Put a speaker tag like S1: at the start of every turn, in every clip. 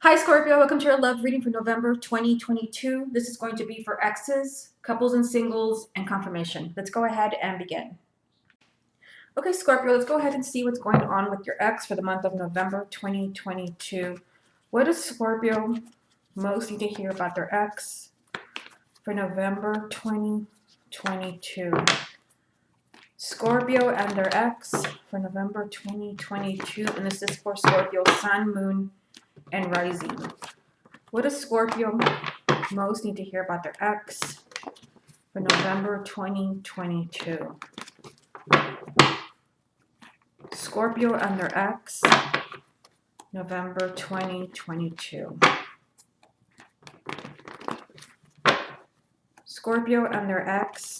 S1: Hi Scorpio, welcome to your love reading for November 2022. This is going to be for exes, couples and singles, and confirmation. Let's go ahead and begin. Okay, Scorpio, let's go ahead and see what's going on with your ex for the month of November 2022. What does Scorpio most need to hear about their ex for November 2022? Scorpio and their ex for November 2022, and this is for Scorpio, Sun, Moon, and Rising. What does Scorpio most need to hear about their ex for November 2022? Scorpio and their ex, November 2022. Scorpio and their ex,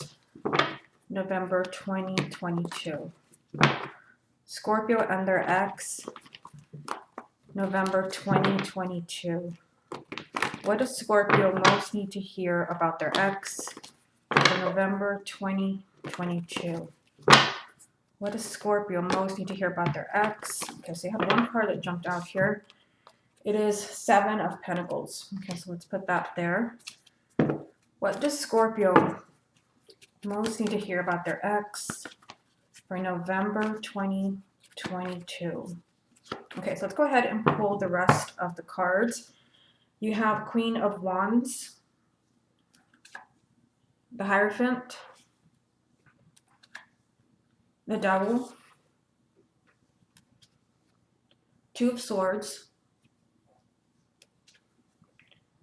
S1: November 2022. Scorpio and their ex, November 2022. What does Scorpio most need to hear about their ex for November 2022? What does Scorpio most need to hear about their ex? Okay, so you have one card that jumped out here. It is Seven of Pentacles. Okay, so let's put that there. What does Scorpio most need to hear about their ex for November 2022? Okay, so let's go ahead and pull the rest of the cards. You have Queen of Wands, the Hierophant, the Devil, Two of Swords,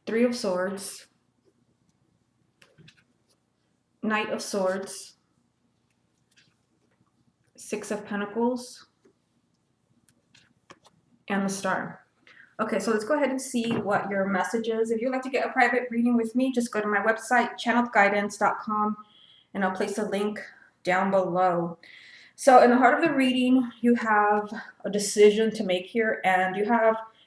S1: Three of Swords, Knight of Swords, Six of Pentacles, and the Star. Okay, so let's go ahead and see what your message is. If you'd like to get a private reading with me, just go to my website, channeledguidance.com, and I'll place a link down below. So in the heart of the reading, you have a decision to make here, and you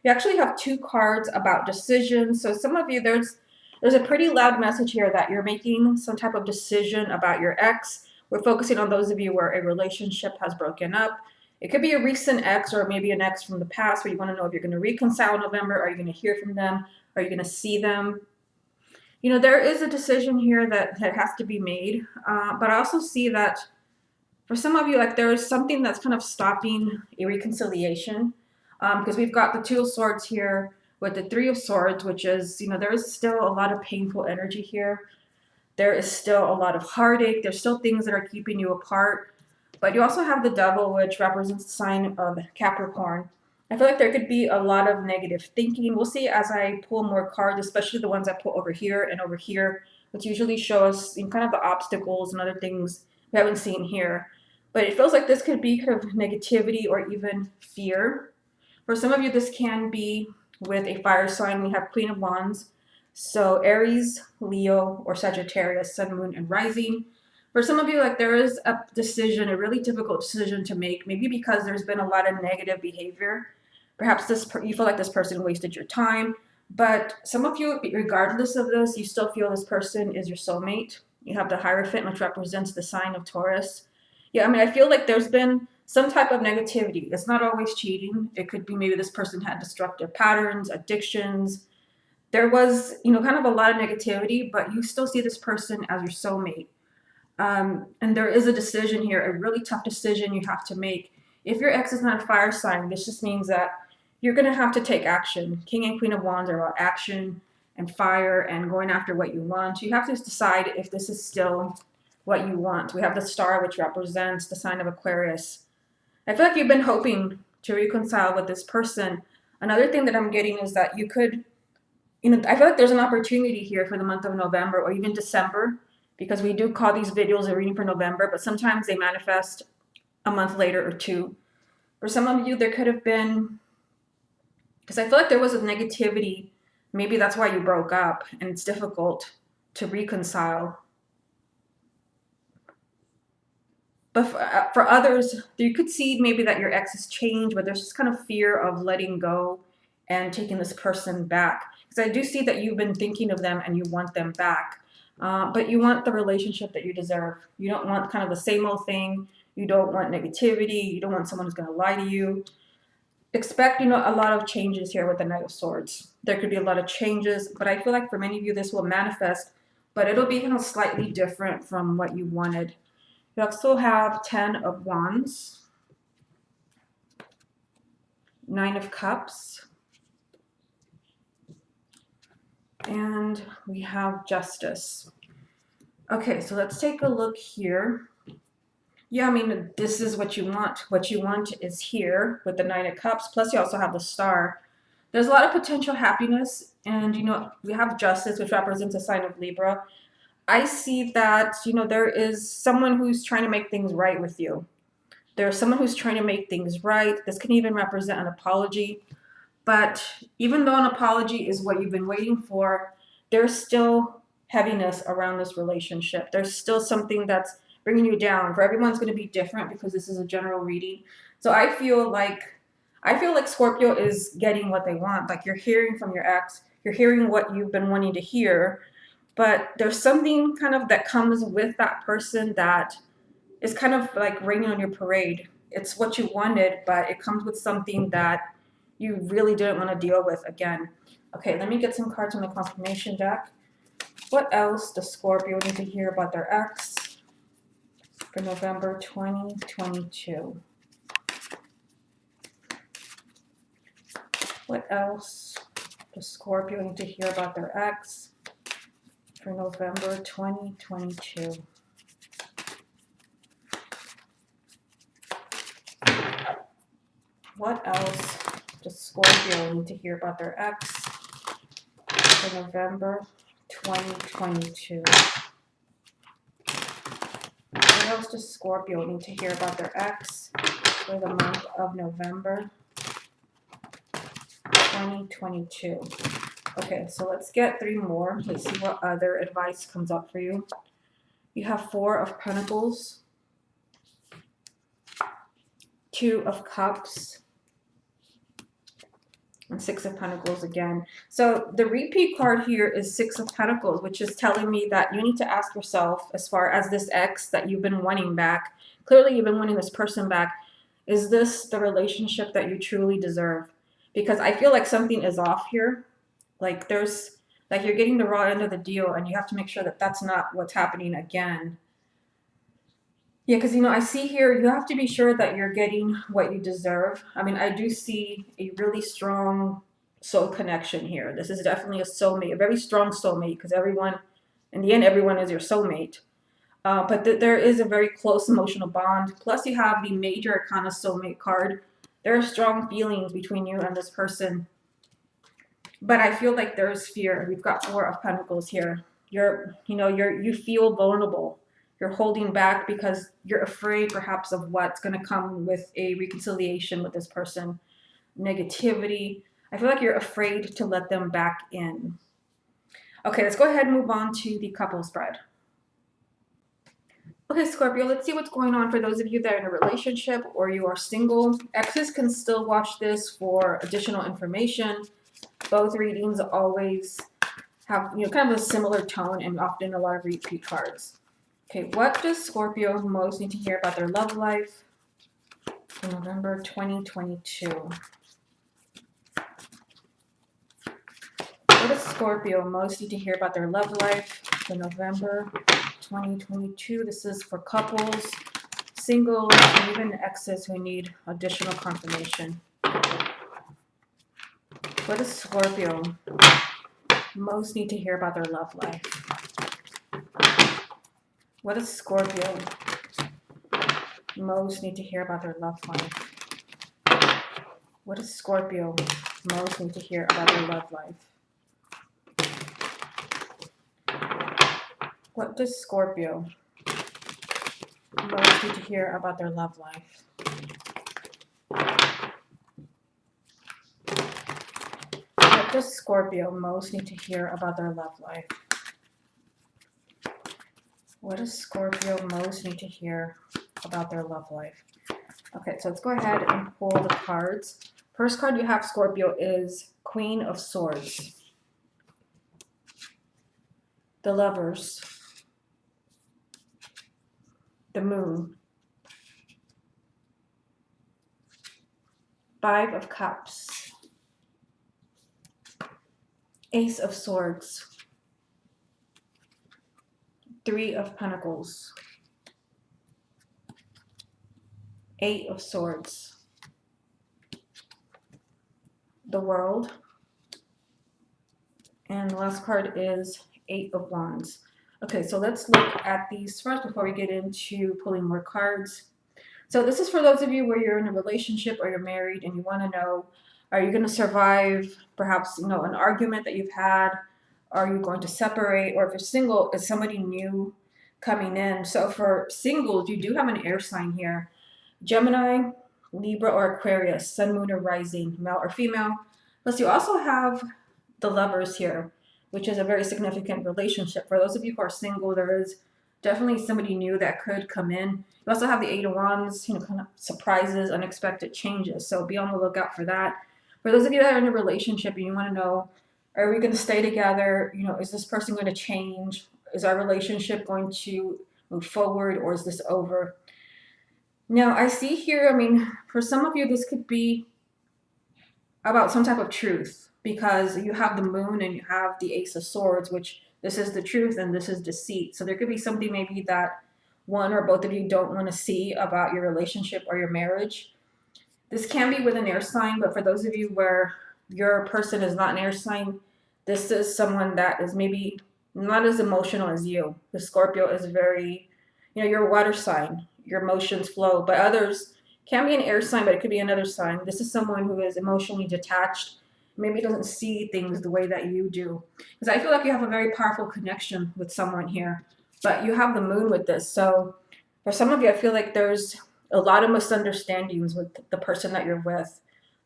S1: actually have two cards about decisions. So some of you, there's a pretty loud message here that you're making some type of decision about your ex. We're focusing on those of you where a relationship has broken up. It could be a recent ex or maybe an ex from the past where you want to know if you're going to reconcile in November. Are you going to hear from them? Are you going to see them? You know, there is a decision here that has to be made, but I also see that for some of you, like there is something that's kind of stopping a reconciliation, because we've got the Two of Swords here with the Three of Swords, which is, you know, there is still a lot of painful energy here. There is still a lot of heartache. There's still things that are keeping you apart. But you also have the Devil, which represents the sign of Capricorn. I feel like there could be a lot of negative thinking. We'll see as I pull more cards, especially the ones I put over here and over here, which usually show us kind of the obstacles and other things we haven't seen here. But it feels like this could be kind of negativity or even fear. For some of you, this can be with a fire sign. We have Queen of Wands. So Aries, Leo, or Sagittarius, Sun, Moon, and Rising. For some of you, like there is a decision, a really difficult decision to make, maybe because there's been a lot of negative behavior. Perhaps you feel like this person wasted your time. But some of you, regardless of this, you still feel this person is your soulmate. You have the Hierophant, which represents the sign of Taurus. Yeah, I mean, I feel like there's been some type of negativity. It's not always cheating. It could be maybe this person had destructive patterns, addictions. There was, kind of a lot of negativity, but you still see this person as your soulmate. And there is a decision here, a really tough decision you have to make. If your ex is not a fire sign, this just means that you're going to have to take action. King and Queen of Wands are about action and fire and going after what you want. You have to decide if this is still what you want. We have the Star, which represents the sign of Aquarius. I feel like you've been hoping to reconcile with this person. Another thing that I'm getting is that you could, I feel like there's an opportunity here for the month of November or even December, because we do call these videos a reading for November, but sometimes they manifest a month later or two. For some of you, there could have been, because I feel like there was a negativity. Maybe that's why you broke up and it's difficult to reconcile. But for others, you could see maybe that your ex has changed, but there's just kind of fear of letting go and taking this person back. Because I do see that you've been thinking of them and you want them back. But you want the relationship that you deserve. You don't want kind of the same old thing. You don't want negativity. You don't want someone who's going to lie to you. expect, a lot of changes here with the Knight of Swords. There could be a lot of changes, but I feel like for many of you, this will manifest, but it'll be slightly different from what you wanted. You also have 10 of Wands, 9 of Cups, and we have Justice. Okay, so let's take a look here. Yeah, I mean, this is what you want. What you want is here with the 9 of Cups, plus you also have the Star. There's a lot of potential happiness, and we have Justice, which represents a sign of Libra. I see that, there is someone who's trying to make things right with you. There's someone who's trying to make things right. This can even represent an apology. But even though an apology is what you've been waiting for, there's still heaviness around this relationship. There's still something that's bringing you down. For everyone's going to be different because this is a general reading. So I feel like Scorpio is getting what they want. Like, you're hearing from your ex, you're hearing what you've been wanting to hear, but there's something kind of that comes with that person that is kind of like raining on your parade. It's what you wanted, but it comes with something that you really didn't want to deal with again. Okay, let me get some cards from the confirmation deck. What else does Scorpio need to hear about their ex for November 2022? What else does Scorpio need to hear about their ex for November 2022? What else does Scorpio need to hear about their ex for November 2022? What else does Scorpio need to hear about their ex for the month of November 2022? Okay, so let's get 3 more. Let's see what other advice comes up for you. You have 4 of Pentacles, 2 of Cups, and 6 of Pentacles again. So the repeat card here is 6 of Pentacles, which is telling me that you need to ask yourself, as far as this ex that you've been wanting back, clearly you've been wanting this person back, is this the relationship that you truly deserve? Because I feel like something is off here. Like, you're getting the raw end of the deal, and you have to make sure that that's not what's happening again. Yeah, because, I see here, you have to be sure that you're getting what you deserve. I mean, I do see a really strong soul connection here. This is definitely a soulmate, a very strong soulmate, because in the end, everyone is your soulmate. But there is a very close emotional bond. Plus, you have the major arcana soulmate card. There are strong feelings between you and this person. But I feel like there's fear. We've got 4 of Pentacles here. You feel vulnerable. You're holding back because you're afraid perhaps of what's going to come with a reconciliation with this person. Negativity. I feel like you're afraid to let them back in. Okay, let's go ahead and move on to the couple spread. Okay, Scorpio, let's see what's going on for those of you that are in a relationship or you are single. Exes can still watch this for additional information. Both readings always have, kind of a similar tone and often a lot of repeat cards. Okay, what does Scorpio most need to hear about their love life in November 2022? What does Scorpio most need to hear about their love life for November 2022? This is for couples, singles, and even exes who need additional confirmation. What does Scorpio most need to hear about their love life? What does Scorpio most need to hear about their love life? What does Scorpio most need to hear about their love life? What does Scorpio most need to hear about their love life? What does Scorpio most need to hear about their love life? What does Scorpio most need to hear about their love life? Okay, so let's go ahead and pull the cards. First card you have, Scorpio, is Queen of Swords. The Lovers. The Moon. Five of Cups, Ace of Swords, Three of Pentacles, Eight of Swords, the World, and the last card is Eight of Wands. Okay, so let's look at these first before we get into pulling more cards. So this is for those of you where you're in a relationship or you're married and you want to know, are you going to survive perhaps, an argument that you've had? Are you going to separate? Or if you're single, is somebody new coming in? So for singles, you do have an air sign here. Gemini, Libra, or Aquarius, Sun, Moon, or Rising, male or female. Plus you also have the Lovers here, which is a very significant relationship. For those of you who are single, there is definitely somebody new that could come in. You also have the Eight of Wands, kind of surprises, unexpected changes. So be on the lookout for that. For those of you that are in a relationship and you want to know, are we going to stay together? Is this person going to change? Is our relationship going to move forward, or is this over? Now, I see here, for some of you, this could be about some type of truth, because you have the Moon and you have the Ace of Swords, which this is the truth and this is deceit. So there could be something maybe that one or both of you don't want to see about your relationship or your marriage. This can be with an air sign, but for those of you where your person is not an air sign, this is someone that is maybe not as emotional as you. The Scorpio is very, you're a water sign, your emotions flow, but others can be an air sign, but it could be another sign. This is someone who is emotionally detached, maybe doesn't see things the way that you do. Because I feel like you have a very powerful connection with someone here, but you have the Moon with this. So for some of you, I feel like there's a lot of misunderstandings with the person that you're with.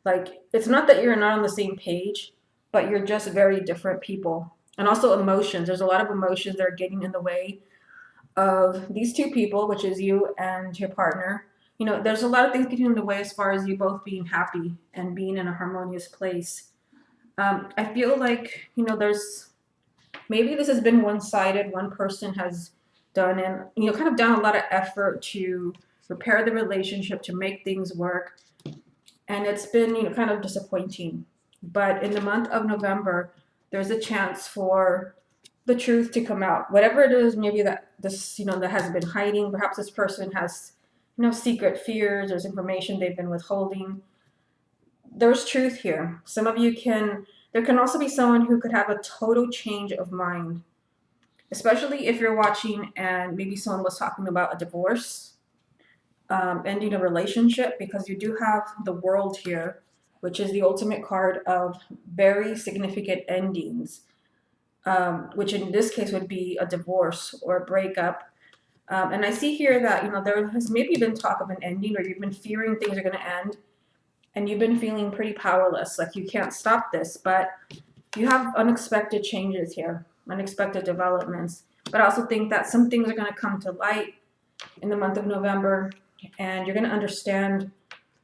S1: Like, it's not that you're not on the same page, but you're just very different people. And also emotions. There's a lot of emotions that are getting in the way of these two people, which is you and your partner. There's a lot of things getting in the way as far as you both being happy and being in a harmonious place. I feel like, there's maybe this has been one-sided. One person has done and, kind of done a lot of effort to repair the relationship, to make things work. And it's been, kind of disappointing. But in the month of November, there's a chance for the truth to come out. Whatever it is, maybe that this, that has been hiding. Perhaps this person has, secret fears. There's information they've been withholding. There's truth here. Some of you there can also be someone who could have a total change of mind, especially if you're watching and maybe someone was talking about a divorce, ending a relationship, because you do have the World here, which is the ultimate card of very significant endings, which in this case would be a divorce or a breakup. And I see here that, there has maybe been talk of an ending, or you've been fearing things are going to end, and you've been feeling pretty powerless, like you can't stop this, but you have unexpected changes here, unexpected developments. But I also think that some things are going to come to light in the month of November, and you're going to understand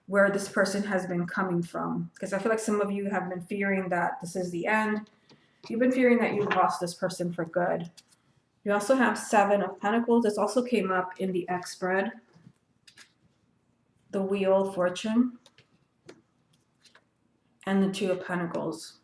S1: where this person has been coming from. Because I feel like some of you have been fearing that this is the end. You've been fearing that you've lost this person for good. You also have Seven of Pentacles. This also came up in the X spread. The Wheel of Fortune. And the Two of Pentacles.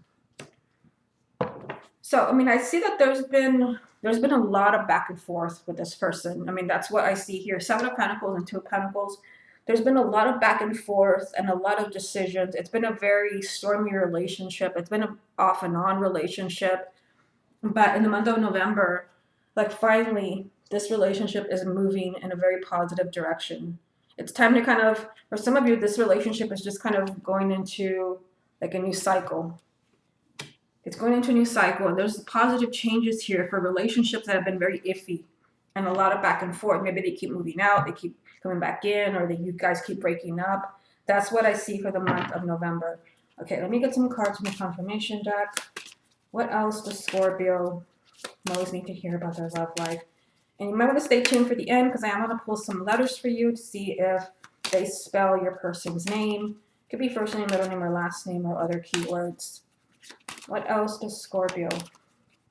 S1: So, I see that there's been a lot of back and forth with this person. That's what I see here. Seven of Pentacles and Two of Pentacles. There's been a lot of back and forth and a lot of decisions. It's been a very stormy relationship. It's been an off and on relationship. But in the month of November, like, finally, this relationship is moving in a very positive direction. It's time to kind of, for some of you, this relationship is just kind of going into like a new cycle. It's going into a new cycle, and there's positive changes here for relationships that have been very iffy and a lot of back and forth. Maybe they keep moving out, they keep coming back in, or you guys keep breaking up. That's what I see for the month of November. Okay, let me get some cards from the confirmation deck. What else does Scorpio always need to hear about their love life? And you might want to stay tuned for the end, because I am going to pull some letters for you to see if they spell your person's name. Could be first name, middle name, or last name, or other keywords. What else does Scorpio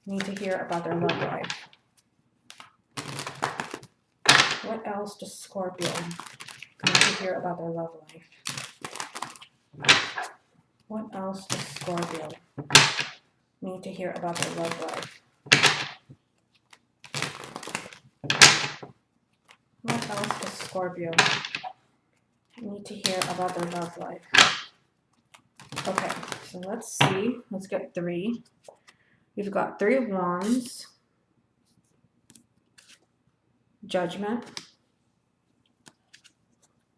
S1: need to hear about their love life? What else does Scorpio need to hear about their love life? What else does Scorpio need to hear about their love life? What else does Scorpio need to hear about their love life? Okay, so let's see. Let's get 3. We've got 3 of Wands, Judgment,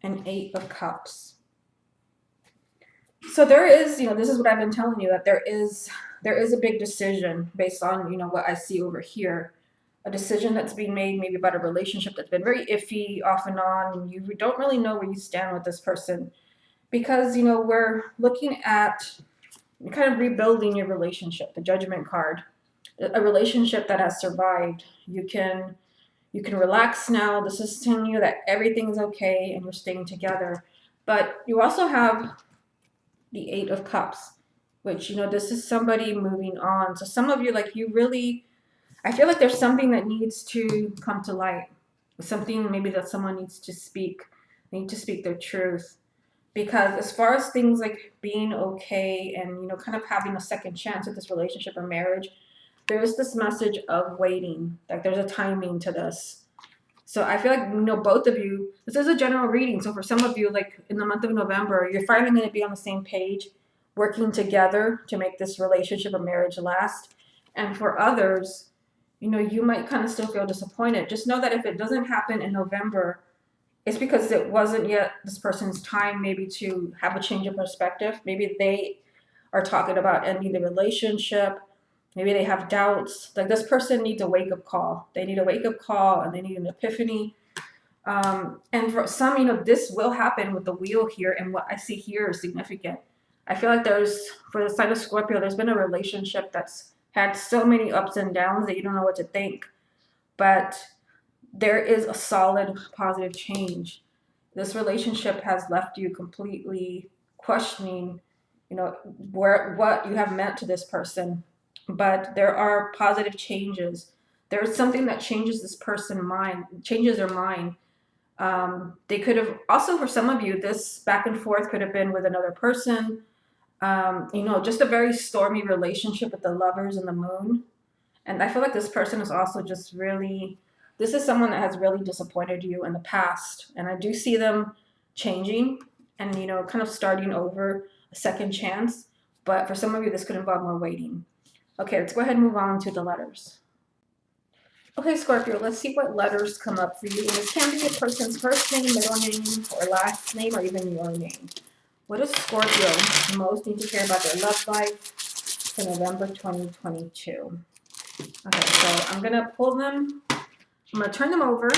S1: and 8 of Cups. So there is, this is what I've been telling you, that there is a big decision based on, what I see over here. A decision that's being made maybe about a relationship that's been very iffy off and on, and you don't really know where you stand with this person. Because, we're looking at kind of rebuilding your relationship, the Judgment card. A relationship that has survived. You can relax now. This is telling you that everything's okay and you're staying together. But you also have the 8 of Cups, which, this is somebody moving on. So some of you, I feel like there's something that needs to come to light. Something maybe that someone needs to speak. They need to speak their truth. Because as far as things like being okay and, kind of having a second chance at this relationship or marriage, there is this message of waiting. Like there's a timing to this. So I feel like, both of you, this is a general reading. So for some of you, like in the month of November, you're finally going to be on the same page, working together to make this relationship or marriage last. And for others, you might kind of still feel disappointed. Just know that if it doesn't happen in November, it's because it wasn't yet this person's time maybe to have a change of perspective. Maybe they are talking about ending the relationship. Maybe they have doubts. Like this person needs a wake-up call. They need a wake-up call and they need an epiphany. And for some, this will happen with the wheel here. And what I see here is significant. I feel like for the sign of Scorpio, there's been a relationship that's had so many ups and downs that you don't know what to think. But there is a solid positive change. This relationship has left you completely questioning, what you have meant to this person. But there are positive changes. There is something that changes this person's mind, changes their mind. They could have also, for some of you, this back and forth could have been with another person. Just a very stormy relationship with the lovers and the moon. And I feel like this person is also just really, this is someone that has really disappointed you in the past. And I do see them changing and, kind of starting over, a second chance. But for some of you, this could involve more waiting. Okay, let's go ahead and move on to the letters. Okay, Scorpio, let's see what letters come up for you. And this can be a person's first name, middle name, or last name, or even your name. What does Scorpio most need to hear about their love life for November 2022? Okay, so I'm going to pull them. I'm going to turn them over,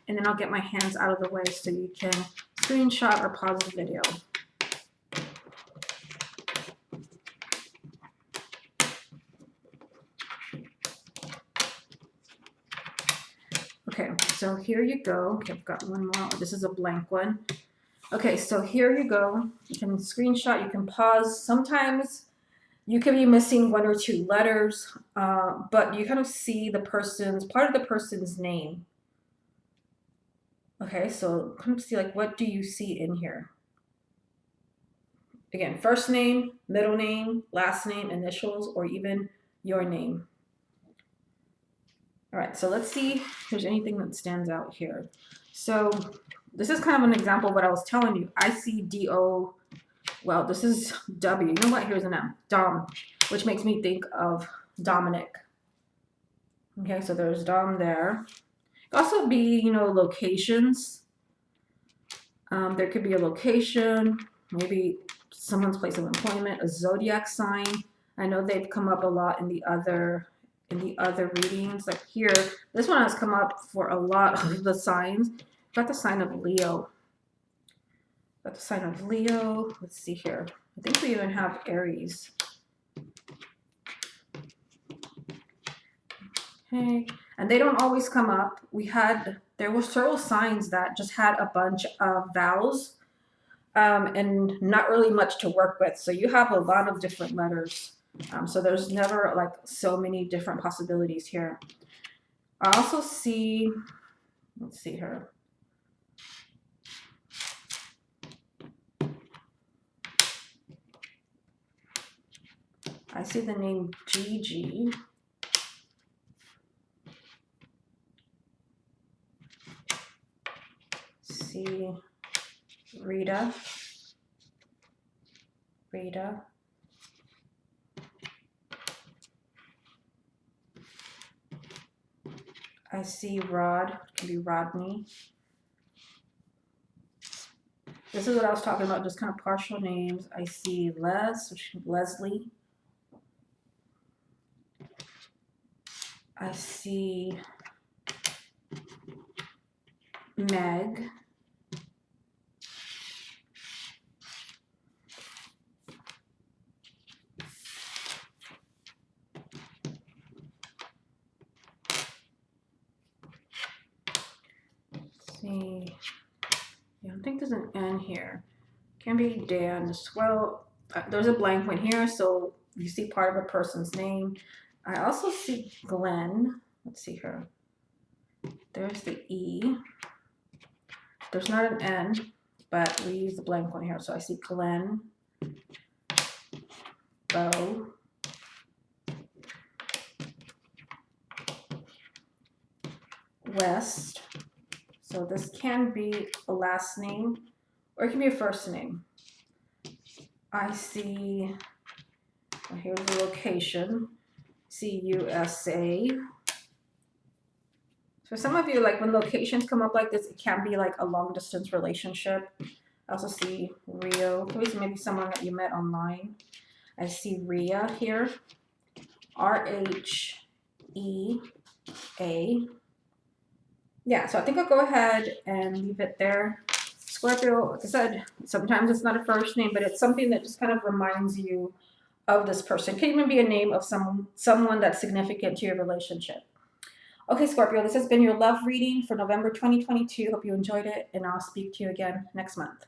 S1: and then I'll get my hands out of the way so you can screenshot or pause the video. Okay, so here you go. Okay, I've got one more. This is a blank one. Okay, so here you go. You can screenshot, you can pause. Sometimes you can be missing 1 or 2 letters, but you kind of see part of the person's name. Okay, so kind of see what do you see in here? Again, first name, middle name, last name, initials, or even your name. All right, so let's see if there's anything that stands out here. So this is kind of an example of what I was telling you. I see D-O, well, this is W. You know what? Here's an M, Dom, which makes me think of Dominic. Okay, so there's Dom there. It could also be, locations. There could be a location, maybe someone's place of employment, a zodiac sign. I know they've come up a lot in the other readings. Like here, this one has come up for a lot of the signs. Got the sign of Leo. Got the sign of Leo. Let's see here. I think we even have Aries. Okay, and they don't always come up. There were several signs that just had a bunch of vowels and not really much to work with. So you have a lot of different letters. So there's never so many different possibilities here. I also see, let's see here. I see the name Gigi. See Rita. I see Rod, it can be Rodney. This is what I was talking about, just kind of partial names. I see Leslie. I see Meg. See, yeah, I don't think there's an N here. Can be Dan as well. There's a blank one here, so you see part of a person's name. I also see Glenn. Let's see her. There's the E. There's not an N, but we use the blank one here. So I see Glenn, Bo, West. So this can be a last name or it can be a first name. I see, well, here's the location. See USA. For some of you, like when locations come up like this, it can be like a long distance relationship. I also see Rio. Maybe someone that you met online. I see Ria here. RHEA. Yeah, so I think I'll go ahead and leave it there. Scorpio, like I said, sometimes it's not a first name, but it's something that just kind of reminds you of this person. It can even be a name of someone that's significant to your relationship. Okay, Scorpio, this has been your love reading for November 2022. Hope you enjoyed it, and I'll speak to you again next month.